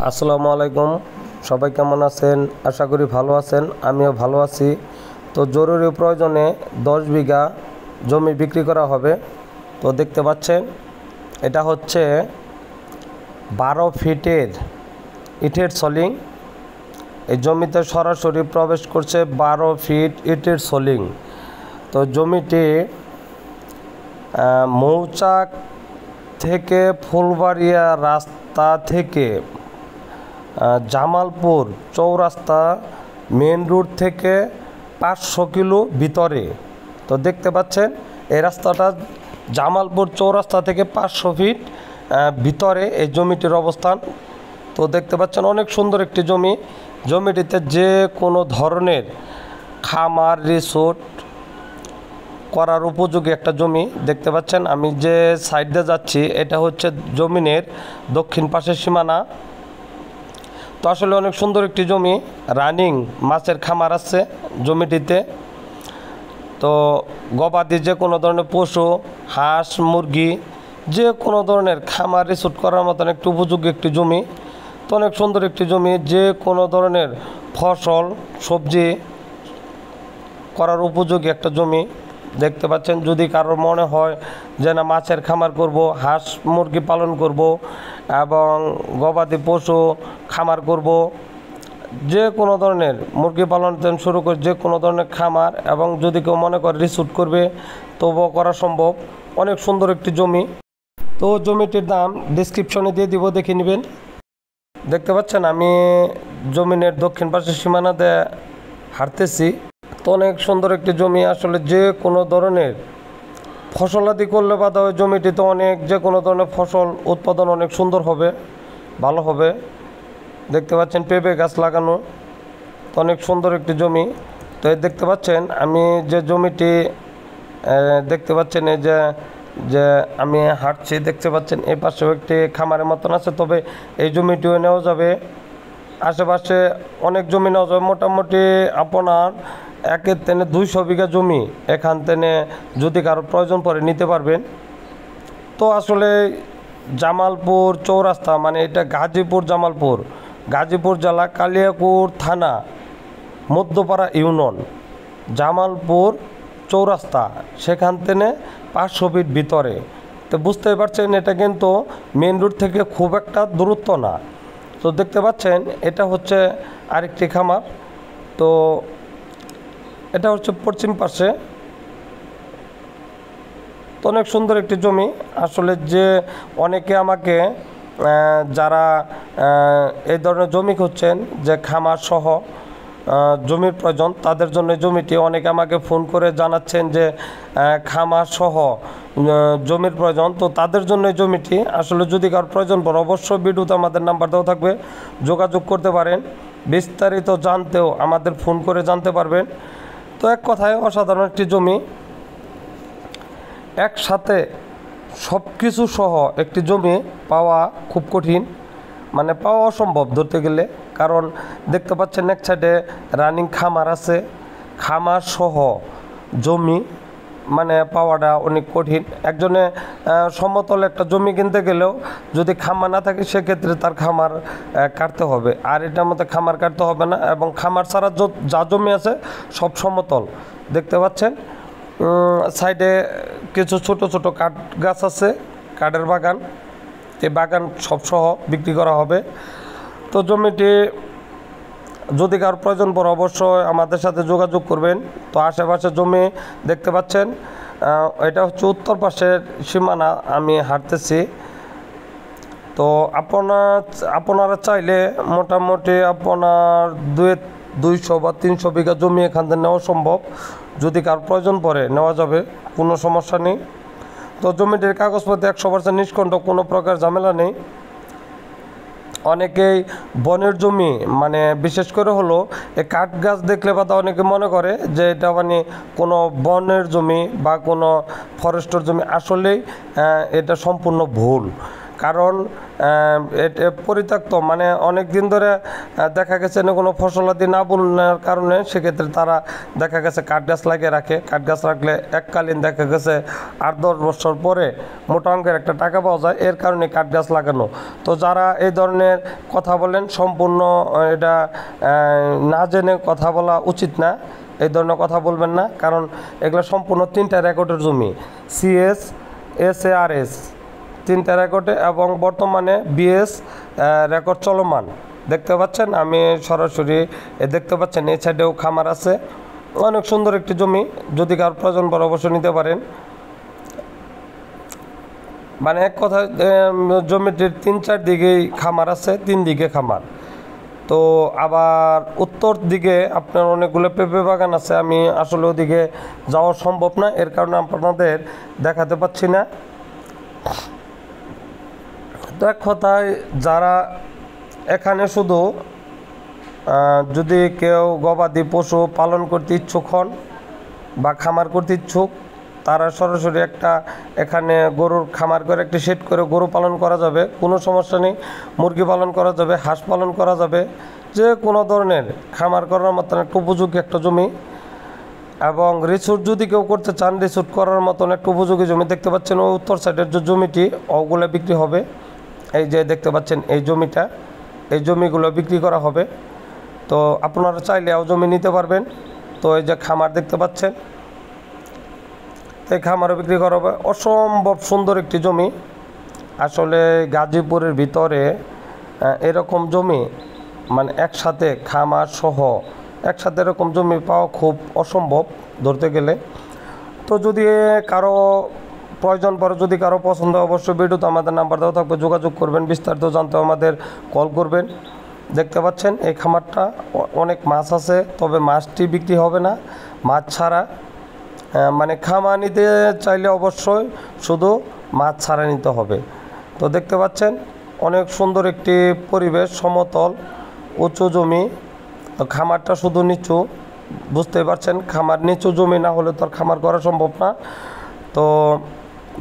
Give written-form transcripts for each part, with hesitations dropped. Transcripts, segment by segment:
আসসালামু আলাইকুম। সবাই কেমন আছেন? আশা করি ভালো আছেন, আমিও ভালো আছি। তো জরুরি প্রয়োজনে 10 বিঘা জমি বিক্রি করা হবে। তো দেখতে পাচ্ছেন এটা হচ্ছে 12 ফিটের ইটের সলিং। এই জমিতে সরাসরি প্রবেশ করছে 12 ফিট ইটের সলিং। তো জমিটি মৌচাক থেকে ফুলবাড়িয়া রাস্তা থেকে জামালপুর চৌরাস্তা মেন রোড থেকে 500 কিলো ভিতরে। তো দেখতে পাচ্ছেন এই রাস্তাটা জামালপুর চৌরাস্তা থেকে 500 ফিট ভিতরে এই জমিটির অবস্থান। তো দেখতে পাচ্ছেন অনেক সুন্দর একটি জমি। জমিটিতে যে কোনো ধরনের খামার রিসোর্ট করার উপযোগী একটা জমি। দেখতে পাচ্ছেন আমি যে সাইড দিয়ে যাচ্ছি এটা হচ্ছে জমিনের দক্ষিণ পাশের সীমানা। তো আসলে অনেক সুন্দর একটি জমি, রানিং মাছের খামার আছে জমিটিতে। তো গবাদি যে কোনো ধরনের পশু, হাঁস মুরগি যে কোনো ধরনের খামার রিসোর্ট করার মতন একটি উপযোগী একটি জমি। তো অনেক সুন্দর একটি জমি, যে কোনো ধরনের ফসল সবজি করার উপযোগী একটা জমি। দেখতে পাচ্ছেন যদি কারোর মনে হয় যে না মাছের খামার করব, হাঁস মুরগি পালন করব এবং গবাদি পশু খামার করব, যে কোনো ধরনের মুরগি পালন থেকে শুরু করে যে কোনো ধরনের খামার, এবং যদি কেউ মনে করে রিসোর্ট করবে তবুও করা সম্ভব। অনেক সুন্দর একটি জমি। তো জমিটির দাম ডিসক্রিপশনে দিয়ে দিব, দেখে নেবেন। দেখতে পাচ্ছেন আমি জমিনের দক্ষিণ পাশের সীমানাতে হাঁটতেছি। তো অনেক সুন্দর একটি জমি। আসলে যে কোনো ধরনের ফসলাদি করলে বাধা হয় জমিটিতে অনেক, যে কোনো ধরনের ফসল উৎপাদন অনেক সুন্দর হবে, ভালো হবে। দেখতে পাচ্ছেন পেঁপে গাছ লাগানো। তো অনেক সুন্দর একটি জমি। তো এই দেখতে পাচ্ছেন আমি যে জমিটি দেখতে পাচ্ছেন, এই যে আমি হাঁটছি, দেখতে পাচ্ছেন এই পাশেও একটি খামারের মতন আছে। তবে এই জমিটিও নেওয়া যাবে, আশেপাশে অনেক জমি নেওয়া যাবে। মোটামুটি আপনার একের তেনে 200 বিঘা জমি এখান থেকে যদি কারো প্রয়োজন পড়ে নিতে পারবেন। তো আসলে জামালপুর চৌরাস্তা মানে এটা গাজীপুর জেলা কালিয়াকৈর থানা মধ্যপাড়া ইউনিয়ন, জামালপুর চৌরাস্তা, সেখান থেকে 500 ফিট ভিতরে। তো বুঝতেই পারছেন এটা কিন্তু মেন রোড থেকে খুব একটা দূরত্ব না। তো দেখতে পাচ্ছেন এটা হচ্ছে আরেকটি খামার। তো এটা হচ্ছে পশ্চিম পাশে। তো অনেক সুন্দর একটি জমি। আসলে যে অনেকে আমাকে যারা এই ধরনের জমি খুঁজছেন, যে খামার সহ জমির প্রয়োজন, তাদের জন্য জমিটি অনেকে আমাকে ফোন করে জানাচ্ছেন যে খামার সহ জমির প্রয়োজন। তো তাদের জন্য জমিটি আসলে যদি কারোর প্রয়োজন পড়ে অবশ্যই ভিডিওতে আমাদের নাম্বার দেওয়া থাকবে, যোগাযোগ করতে পারেন। বিস্তারিত জানতেও আমাদের ফোন করে জানতে পারবেন। তো এক কথায় অসাধারণ একটি জমি। একসাথে সব কিছু সহ একটি জমি পাওয়া খুব কঠিন, মানে পাওয়া অসম্ভব ধরতে গেলে। কারণ দেখতে পাচ্ছেন এক সাইডে রানিং খামার আছে, খামার সহ জমি মানে পাওয়াটা অনেক কঠিন। একজনে সমতল একটা জমি কিনতে গেলেও যদি খামার না থাকে সেক্ষেত্রে তার খামার কাটতে হবে, আর এটার মধ্যে খামার কাটতে হবে না। এবং খামার ছাড়া যা জমি আছে সব সমতল। দেখতে পাচ্ছেন সাইডে কিছু ছোট ছোট কাঠ গাছ আছে, কাঠের বাগান। এই বাগান সবসহ বিক্রি করা হবে। তো জমিটি যদি কারোর প্রয়োজন পড়ে অবশ্যই আমাদের সাথে যোগাযোগ করবেন। তো আশেপাশে জমি দেখতে পাচ্ছেন, এটা হচ্ছে উত্তর পাশের সীমানা আমি হাঁটতেছি। তো আপনারা চাইলে মোটামুটি আপনার 200 বা 300 বিঘা জমি এখান থেকে নেওয়া সম্ভব। যদি কার প্রয়োজন পড়ে নেওয়া যাবে, কোনো সমস্যা নেই। তো জমিটির কাগজপত্র 100% নিষ্কণ্ঠ, কোনো প্রকার ঝামেলা নেই। অনেকেই বনের জমি মানে বিশেষ করে হলো এই কাঠ গাছ দেখলে বা অনেকে মনে করে যে এটা মানে কোনো বনের জমি বা কোনো ফরেস্টের জমি। আসলেই এটা সম্পূর্ণ ভুল। কারণ এটা পরিত্যক্ত, মানে অনেক দিন ধরে দেখা গেছে না কোনো ফসলাদি না বলার কারণে সেক্ষেত্রে তারা দেখা গেছে কাঠ গাছ লাগিয়ে রাখে। কাঠ গাছ রাখলে এককালীন দেখা গেছে 8-10 বছর পরে মোটা অঙ্কের একটা টাকা পাওয়া যায়, এর কারণে কাঠ গাছ লাগানো। তো যারা এই ধরনের কথা বলেন সম্পূর্ণ এটা না জেনে কথা বলা উচিত না, এই ধরনের কথা বলবেন না, কারণ এগুলো সম্পূর্ণ 3টা রেকর্ডের জমি, CS SARS 3টা রেকর্ডে, এবং বর্তমানে BS রেকর্ড চলমান। দেখতে পাচ্ছেন, আমি সরাসরি দেখতে পাচ্ছেন এই সাইডেও খামার আছে। অনেক সুন্দর একটি জমি, যদি কার প্রয়োজন পরে অবশ্যই নিতে পারেন। মানে এক কথা জমিটির 3-4 দিকেই খামার আছে, 3 দিকে খামার। তো আবার উত্তর দিকে আপনার অনেকগুলো পেঁপে বাগান আছে, আমি আসলে ওদিকে যাওয়া সম্ভব না, এর কারণে আপনাদের দেখাতে পাচ্ছি না। তো এক কথায় যারা এখানে শুধু যদি কেউ গবাদি পশু পালন করতে ইচ্ছুক হন বা খামার করতে ইচ্ছুক, তারা সরাসরি একটা এখানে গরুর খামার করে একটি শেড করে গরু পালন করা যাবে, কোনো সমস্যা নেই। মুরগি পালন করা যাবে, হাঁস পালন করা যাবে, যে কোনো ধরনের খামার করার মতন একটা উপযোগী একটা জমি। এবং রিসোর্ট যদি কেউ করতে চান, রিসোর্ট করার মতন একটা উপযোগী জমি। দেখতে পাচ্ছেন ওই উত্তর সাইডের যে জমিটি, ওগুলো বিক্রি হবে। এই যে দেখতে পাচ্ছেন এই জমিটা, এই জমিগুলো বিক্রি করা হবে। তো আপনারা চাইলে জমি নিতে পারবেন। তো এই যে খামার দেখতে পাচ্ছেন, এই খামারও বিক্রি করা হবে। অসম্ভব সুন্দর একটি জমি। আসলে গাজীপুরের ভিতরে এরকম জমি, মানে একসাথে খামার সহ একসাথে এরকম জমি পাওয়া খুব অসম্ভব ধরতে গেলে। তো যদি কারো প্রয়োজন পড়ে, যদি কারো পছন্দ, অবশ্যই ভিডিওতে আমাদের নাম্বার দেওয়া থাকবে, যোগাযোগ করবেন। বিস্তারিত জানতে আমাদের কল করবেন। দেখতে পাচ্ছেন এই খামারটা অনেক মাছ আছে, তবে মাছটি বিক্রি হবে না, মাছ ছাড়া। মানে খামার নিতে চাইলে অবশ্যই শুধু মাছ ছাড়া নিতে হবে। তো দেখতে পাচ্ছেন অনেক সুন্দর একটি পরিবেশ, সমতল উঁচু জমি। তো খামারটা শুধু নিচু, বুঝতে পারছেন, খামার নিচু জমি না হলে তো আর খামার করা সম্ভব না। তো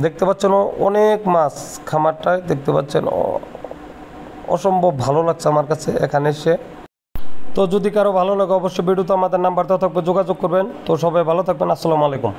দেখতে পাচ্ছেন অনেক মাছ খামারটায়, দেখতে পাচ্ছেন অসম্ভব ভালো লাগছে আমার কাছে এখানে এসে। তো যদি কারো ভালো লাগে অবশ্যই ভিডিওতে আমাদের নাম্বার দেওয়া থাকবে, যোগাযোগ করবেন। তো সবাই ভালো থাকবেন, আসসালামু আলাইকুম।